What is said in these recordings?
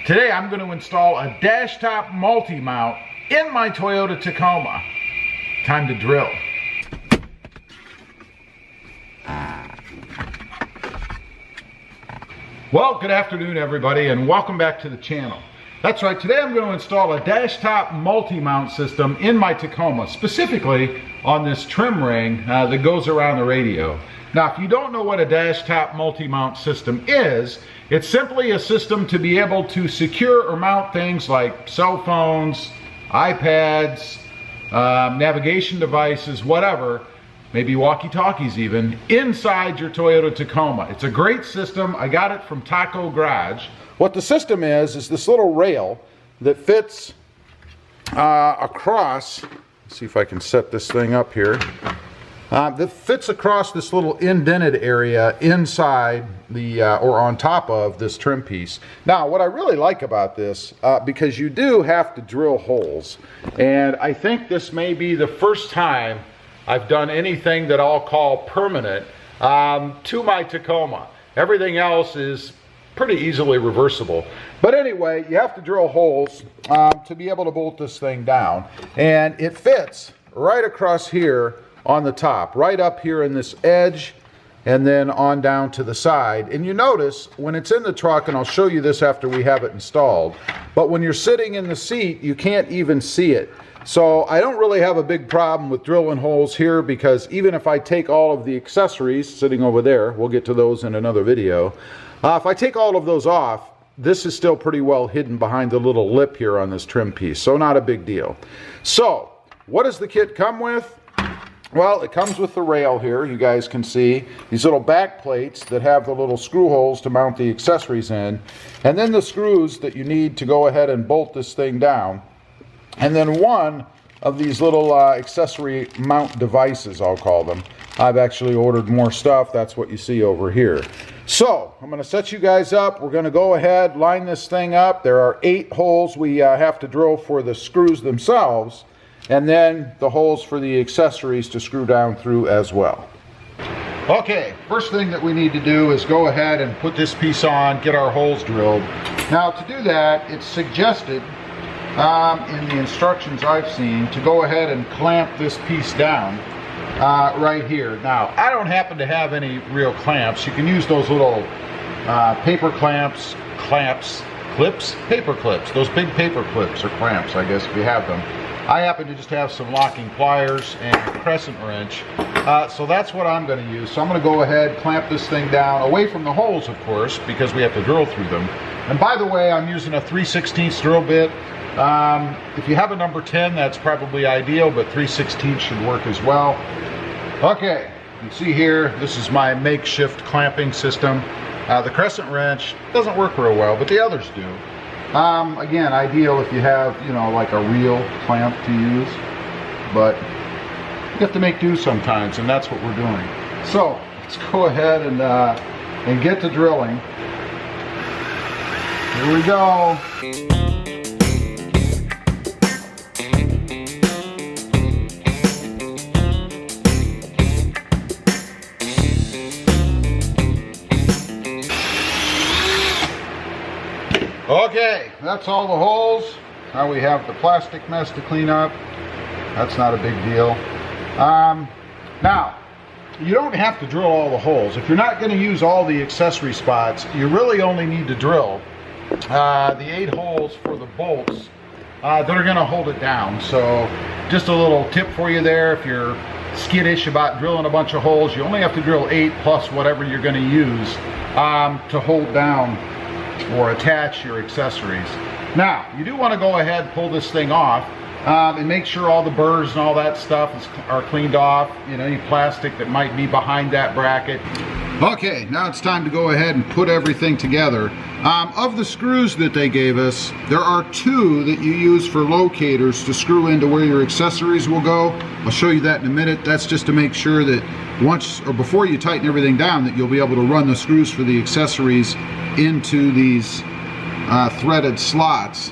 Today I'm going to install a dash top multi-mount in my Toyota Tacoma. Time to drill. Well, good afternoon everybody, and welcome back to the channel. That's right, today I'm going to install a dash top multi-mount system in my Tacoma, specifically on this trim ring that goes around the radio. Now, if you don't know what a dash top multi-mount system is, it's simply a system to be able to secure or mount things like cell phones, iPads, navigation devices, whatever, maybe walkie-talkies even, inside your Toyota Tacoma. It's a great system. I got it from Taco Garage. What the system is this little rail that fits across, let's see if I can set this thing up here, that fits across this little indented area inside the, or on top of this trim piece. Now, what I really like about this, because you do have to drill holes, and I think this may be the first time I've done anything that I'll call permanent to my Tacoma. Everything else is pretty easily reversible. But anyway, you have to drill holes to be able to bolt this thing down. And it fits right across here on the top, right up here in this edge, and then on down to the side. And you notice when it's in the truck, and I'll show you this after we have it installed, but when you're sitting in the seat, you can't even see it. So I don't really have a big problem with drilling holes here, because even if I take all of the accessories sitting over there, we'll get to those in another video, if I take all of those off, this is still pretty well hidden behind the little lip here on this trim piece, so not a big deal. So what does the kit come with? Well, it comes with the rail here. You guys can see these little back plates that have the little screw holes to mount the accessories in, and then the screws that you need to go ahead and bolt this thing down, and then one of these little accessory mount devices, I'll call them. I've actually ordered more stuff. That's what you see over here. So I'm going to set you guys up. We're going to go ahead, line this thing up. There are 8 holes we have to drill for the screws themselves, and then the holes for the accessories to screw down through as well. Okay, first thing that we need to do is go ahead and put this piece on, get our holes drilled. Now, to do that, it's suggested in the instructions I've seen to go ahead and clamp this piece down right here. Now, I don't happen to have any real clamps. You can use those little paper clips, paper clips, those big paper clips or clamps, I guess, if you have them. I happen to just have some locking pliers and a crescent wrench, so that's what I'm going to use. So I'm going to go ahead, clamp this thing down, away from the holes, of course, because we have to drill through them. And by the way, I'm using a 3/16 drill bit. If you have a number 10, that's probably ideal, but 3/16 should work as well. Okay, you can see here, this is my makeshift clamping system. The crescent wrench doesn't work real well, but the others do. Again, ideal if you have, you know, like a real clamp to use, but you have to make do sometimes, and that's what we're doing. So let's go ahead and get to drilling. Here we go. Okay, that's all the holes. Now we have the plastic mess to clean up. That's not a big deal. Now, you don't have to drill all the holes. If you're not going to use all the accessory spots, you really only need to drill the 8 holes for the bolts that are going to hold it down. So just a little tip for you there. If you're skittish about drilling a bunch of holes, you only have to drill 8 plus whatever you're going to use to hold down or attach your accessories. Now, you do want to go ahead and pull this thing off and make sure all the burrs and all that stuff are cleaned off, you know, any plastic that might be behind that bracket. Okay, now it's time to go ahead and put everything together. Of the screws that they gave us, there are 2 that you use for locators to screw into where your accessories will go. I'll show you that in a minute. That's just to make sure that once or before you tighten everything down, that you'll be able to run the screws for the accessories into these threaded slots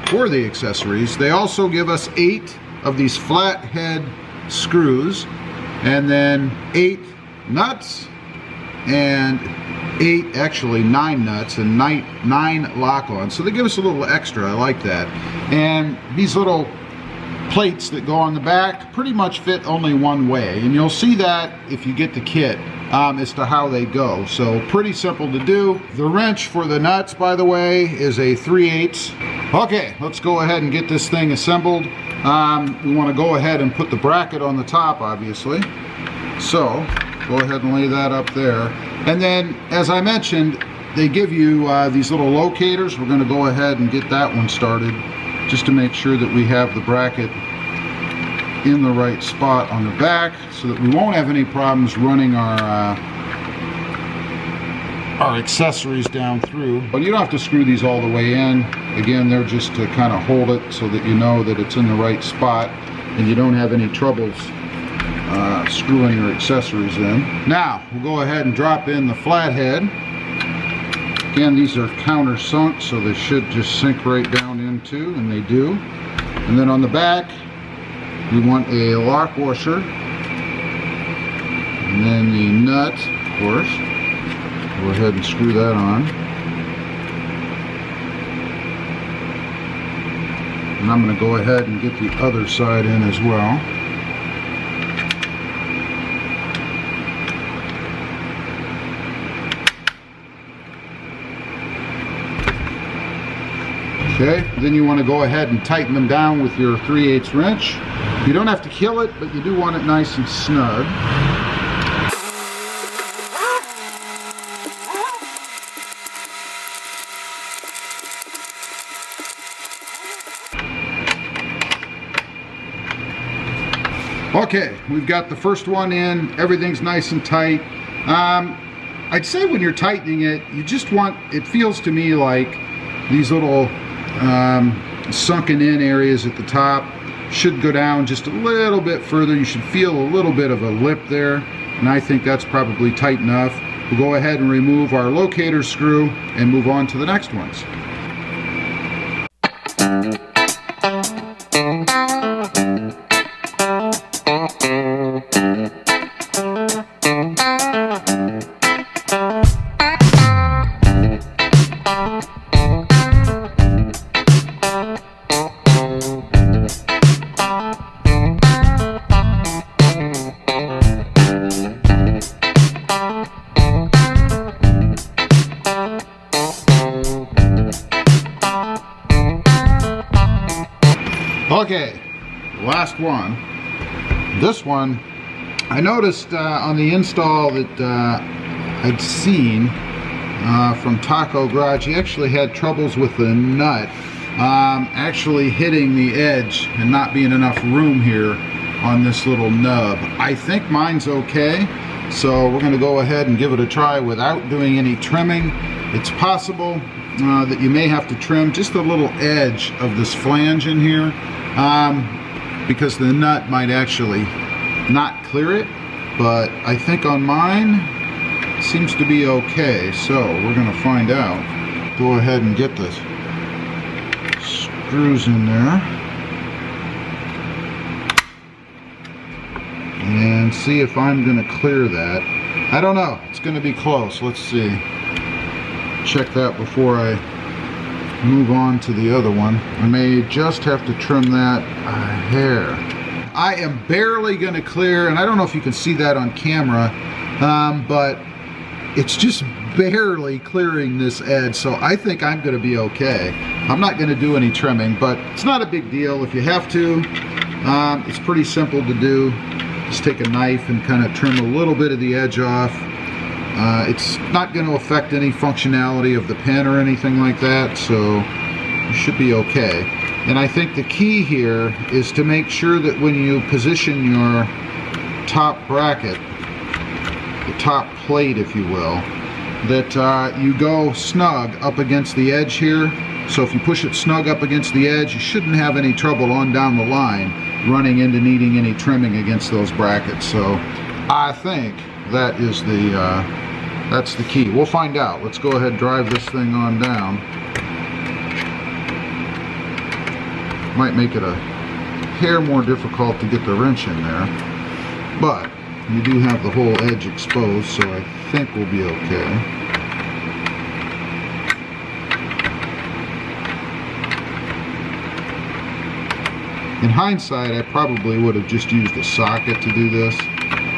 for the accessories. They also give us 8 of these flat head screws, and then 8 nuts and actually 9 nuts and 9 lock-ons. So they give us a little extra. I like that. And these little plates that go on the back pretty much fit only one way. And you'll see that if you get the kit as to how they go. So pretty simple to do. The wrench for the nuts, by the way, is a 3/8. Okay, let's go ahead and get this thing assembled. We want to go ahead and put the bracket on the top, obviously. So go ahead and lay that up there. And then, as I mentioned, they give you these little locators. We're going to go ahead and get that one started just to make sure that we have the bracket in the right spot on the back so that we won't have any problems running our accessories down through. But you don't have to screw these all the way in. Again, they're just to kind of hold it so that you know that it's in the right spot and you don't have any troubles screwing your accessories in. Now, we'll go ahead and drop in the flathead. Again, these are countersunk, so they should just sink right down into, and they do. And then on the back, we want a lock washer. And then the nut, of course. Go ahead and screw that on. And I'm going to go ahead and get the other side in as well. Okay, then you want to go ahead and tighten them down with your 3/8 wrench. You don't have to kill it, but you do want it nice and snug. Okay, we've got the first one in. Everything's nice and tight. I'd say when you're tightening it, you just want, it feels to me like these little sunken in areas at the top should go down just a little bit further. You should feel a little bit of a lip there, and I think that's probably tight enough. We'll go ahead and remove our locator screw and move on to the next ones. Okay, last one. This one, I noticed on the install that I'd seen from Taco Garage, he actually had troubles with the nut actually hitting the edge and not being enough room here on this little nub. I think mine's okay, so we're going to go ahead and give it a try without doing any trimming. It's possible that you may have to trim just a little edge of this flange in here because the nut might actually not clear it, but I think on mine it seems to be okay, so we're going to find out. Go ahead and get the screws in there and see if I'm going to clear that. I don't know, it's going to be close. Let's see. Check that before I move on to the other one. I may just have to trim that a hair. I am barely going to clear, and I don't know if you can see that on camera, but it's just barely clearing this edge, so I think I'm going to be okay. I'm not going to do any trimming, but it's not a big deal. If you have to, it's pretty simple to do. Just take a knife and kind of trim a little bit of the edge off. It's not going to affect any functionality of the pen or anything like that, so you should be okay. And I think the key here is to make sure that when you position your top bracket, the top plate if you will, that you go snug up against the edge here. So if you push it snug up against the edge, you shouldn't have any trouble on down the line running into needing any trimming against those brackets. So I think that is that's the key. We'll find out. Let's go ahead and drive this thing on down. Might make it a hair more difficult to get the wrench in there, but you do have the whole edge exposed, so I think we'll be okay. In hindsight, I probably would have just used a socket to do this,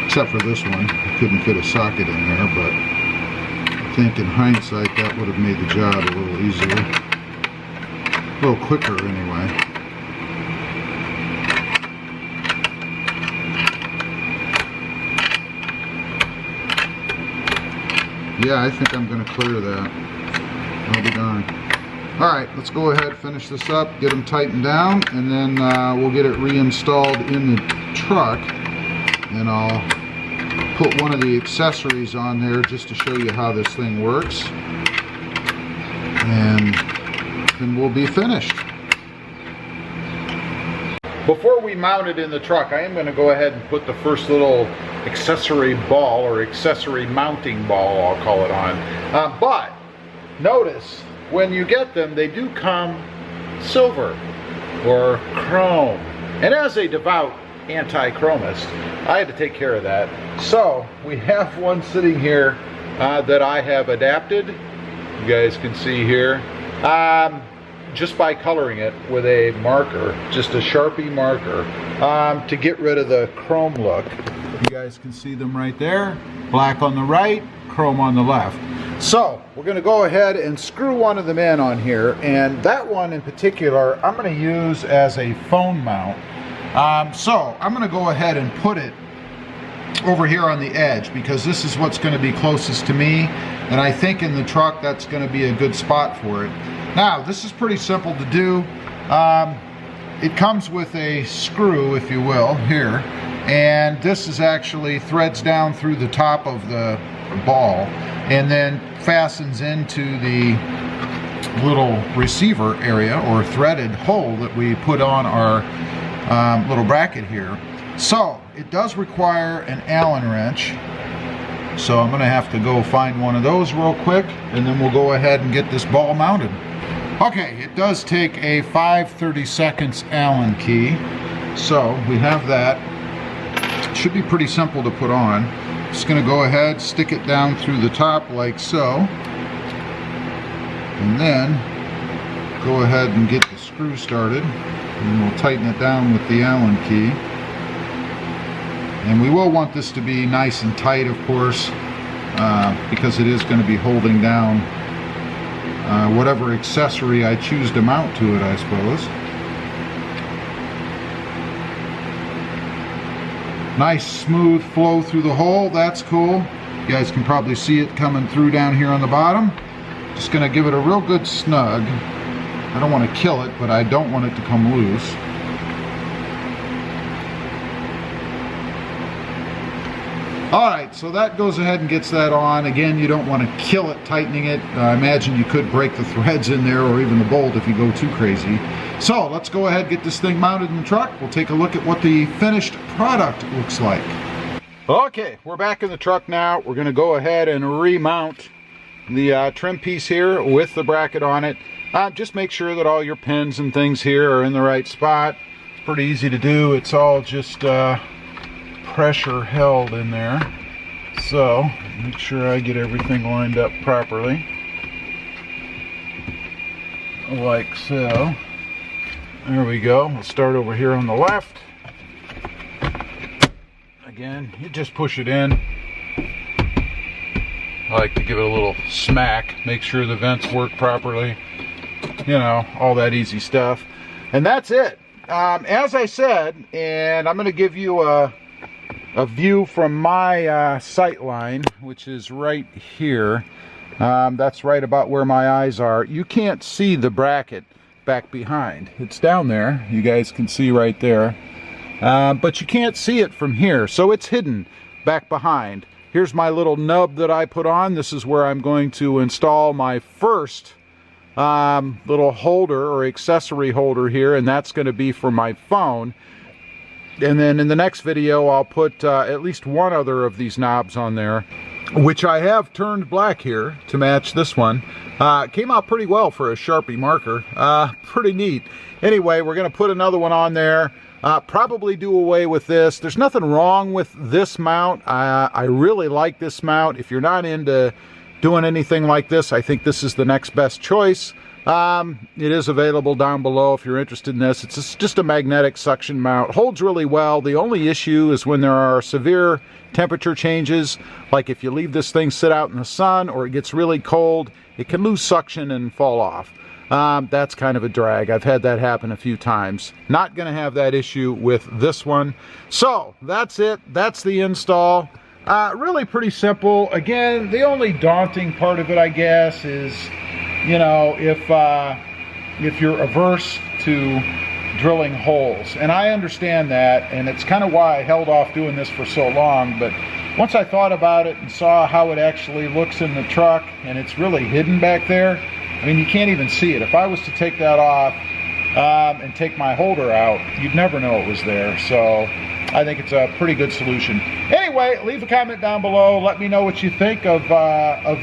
except for this one. I couldn't fit a socket in there, but I think in hindsight that would have made the job a little easier. A little quicker anyway. Yeah, I think I'm going to clear that. I'll be darned. Alright, let's go ahead, finish this up, get them tightened down, and then we'll get it reinstalled in the truck. And I'll put one of the accessories on there just to show you how this thing works. And then we'll be finished. Before we mount it in the truck, I am going to go ahead and put the first little accessory ball, or accessory mounting ball, I'll call it on. But notice, when you get them, they do come silver or chrome. And as a devout anti-chromist, I had to take care of that. So we have one sitting here that I have adapted. You guys can see here. Just by coloring it with a marker, just a Sharpie marker, to get rid of the chrome look. You guys can see them right there. Black on the right, chrome on the left. So we're going to go ahead and screw one of them in on here, and that one in particular I'm going to use as a phone mount. So I'm going to go ahead and put it over here on the edge, because this is what's going to be closest to me, and I think in the truck that's going to be a good spot for it. Now this is pretty simple to do. It comes with a screw, if you will, here, and this is actually threads down through the top of the ball and then fastens into the little receiver area or threaded hole that we put on our little bracket here. So it does require an Allen wrench, so I'm going to have to go find one of those real quick, and then we'll go ahead and get this ball mounted. Okay, it does take a 5/32 Allen key, so we have that. It should be pretty simple to put on. Just going to go ahead, stick it down through the top like so, and then go ahead and get the screw started, and we'll tighten it down with the Allen key. And we will want this to be nice and tight, of course, because it is going to be holding down whatever accessory I choose to mount to it, I suppose. Nice smooth flow through the hole, that's cool. You guys can probably see it coming through down here on the bottom. Just going to give it a real good snug. I don't want to kill it, but I don't want it to come loose. Alright, so that goes ahead and gets that on. Again, you don't want to kill it tightening it. I imagine you could break the threads in there or even the bolt if you go too crazy. So let's go ahead and get this thing mounted in the truck. We'll take a look at what the finished product looks like. Okay, we're back in the truck now. We're going to go ahead and remount the trim piece here with the bracket on it. Just make sure that all your pins and things here are in the right spot. It's pretty easy to do. It's all just pressure held in there, so make sure I get everything lined up properly like so. There we go. We'll start over here on the left. Again, you just push it in. I like to give it a little smack, make sure the vents work properly, you know, all that easy stuff, and that's it. As I said, and I'm going to give you a view from my sight line, which is right here. That's right about where my eyes are. You can't see the bracket back behind. It's down there. You guys can see right there. But you can't see it from here, so it's hidden back behind. Here's my little nub that I put on. This is where I'm going to install my first little holder or accessory holder here, and that's going to be for my phone. And then in the next video, I'll put at least one other of these knobs on there, which I have turned black here to match this one. Came out pretty well for a Sharpie marker. Pretty neat. Anyway, we're going to put another one on there. Probably do away with this. There's nothing wrong with this mount. I really like this mount. If you're not into doing anything like this, I think this is the next best choice. It is available down below if you're interested in this. It's just a magnetic suction mount. Holds really well. The only issue is when there are severe temperature changes, like if you leave this thing sit out in the sun or it gets really cold, it can lose suction and fall off. That's kind of a drag. I've had that happen a few times. Not going to have that issue with this one. So that's it. That's the install. Really pretty simple. Again, the only daunting part of it, I guess, is, you know, if you're averse to drilling holes. And I understand that, and it's kind of why I held off doing this for so long. But once I thought about it and saw how it actually looks in the truck, and it's really hidden back there, I mean, you can't even see it. If I was to take that off and take my holder out, you'd never know it was there. So I think it's a pretty good solution. Anyway, leave a comment down below. Let me know what you think of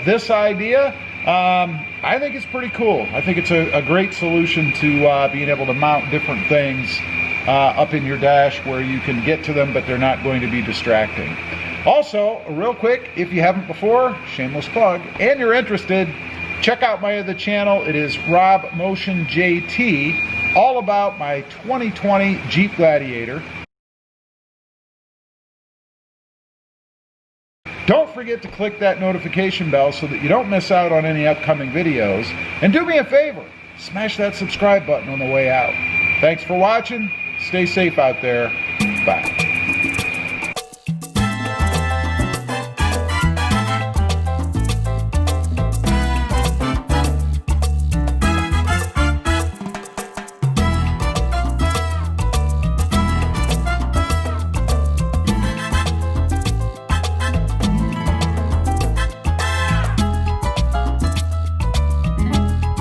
this idea. I think it's pretty cool. I think it's a great solution to being able to mount different things up in your dash where you can get to them, but they're not going to be distracting. Also, real quick, if you haven't before, shameless plug, and you're interested, check out my other channel. It is RobMotionJT, all about my 2020 Jeep Gladiator. Don't forget to click that notification bell so that you don't miss out on any upcoming videos. And do me a favor, smash that subscribe button on the way out. Thanks for watching. Stay safe out there. Bye.